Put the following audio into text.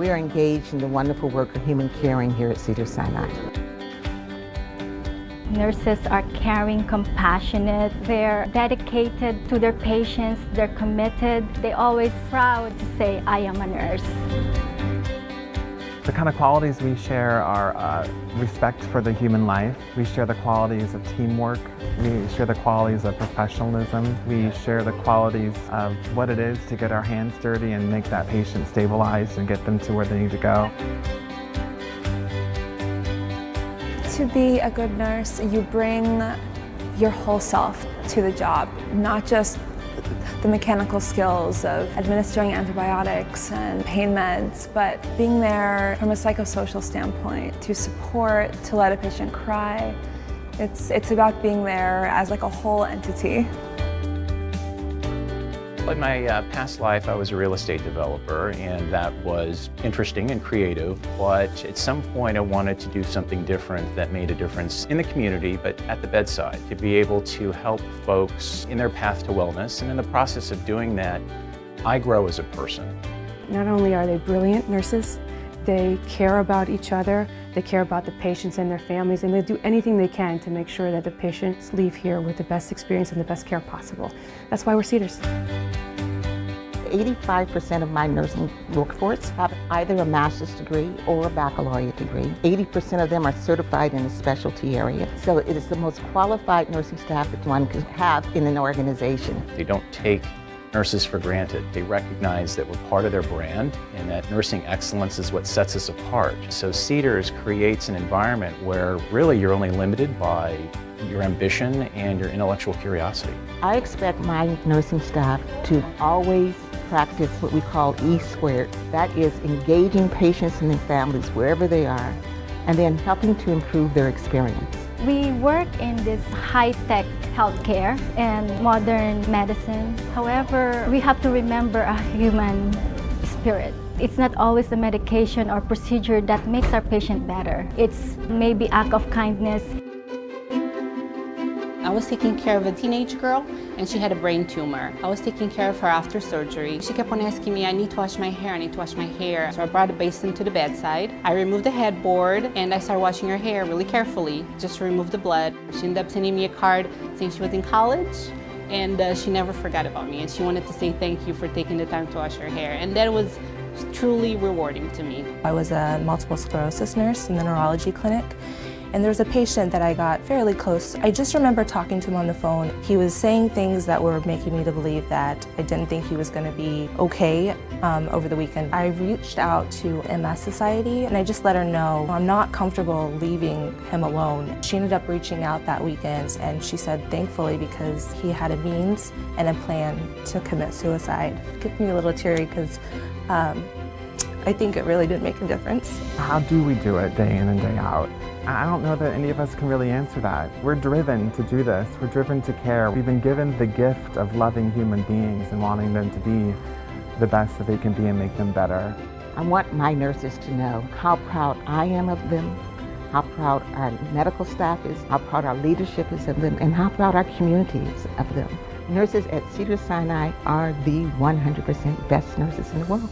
We are engaged in the wonderful work of human caring here at Cedar Sinai. Nurses are caring, compassionate, they're dedicated to their patients, they're committed. They're always proud to say, I am a nurse. The kind of qualities we share are respect for the human life. We share the qualities of teamwork. We share the qualities of professionalism. We share the qualities of what it is to get our hands dirty and make that patient stabilized and get them to where they need to go. To be a good nurse, you bring your whole self to the job, not just the mechanical skills of administering antibiotics and pain meds, but being there from a psychosocial standpoint to support, to let a patient cry. It's about being there as like a whole entity. In my past life, I was a real estate developer, and that was interesting and creative, but at some point I wanted to do something different that made a difference in the community, but at the bedside, to be able to help folks in their path to wellness. And in the process of doing that, I grow as a person. Not only are they brilliant nurses, they care about each other, they care about the patients and their families, and they do anything they can to make sure that the patients leave here with the best experience and the best care possible. That's why we're Cedars. 85% of my nursing workforce have either a master's degree or a baccalaureate degree. 80% of them are certified in a specialty area. So it is the most qualified nursing staff that one could have in an organization. They don't take nurses for granted. They recognize that we're part of their brand and that nursing excellence is what sets us apart. So Cedars creates an environment where really you're only limited by your ambition and your intellectual curiosity. I expect my nursing staff to always practice what we call E-squared. That is engaging patients and their families wherever they are, and then helping to improve their experience. We work in this high-tech healthcare and modern medicine. However, we have to remember a human spirit. It's not always the medication or procedure that makes our patient better. It's maybe act of kindness. I was taking care of a teenage girl and she had a brain tumor. I was taking care of her after surgery. She kept on asking me, I need to wash my hair, I need to wash my hair. So I brought a basin to the bedside. I removed the headboard and I started washing her hair really carefully, just to remove the blood. She ended up sending me a card saying she was in college and she never forgot about me, and she wanted to say thank you for taking the time to wash her hair. And that was truly rewarding to me. I was a multiple sclerosis nurse in the neurology clinic. And there was a patient that I got fairly close. I just remember talking to him on the phone. He was saying things that were making me to believe that I didn't think he was going to be okay over the weekend. I reached out to MS Society and I just let her know I'm not comfortable leaving him alone. She ended up reaching out that weekend and she said thankfully because he had a means and a plan to commit suicide. It gets me a little teary because I think it really did make a difference. How do we do it day in and day out? I don't know that any of us can really answer that. We're driven to do this. We're driven to care. We've been given the gift of loving human beings and wanting them to be the best that they can be and make them better. I want my nurses to know how proud I am of them, how proud our medical staff is, how proud our leadership is of them, and how proud our community is of them. Nurses at Cedar Sinai are the 100% best nurses in the world.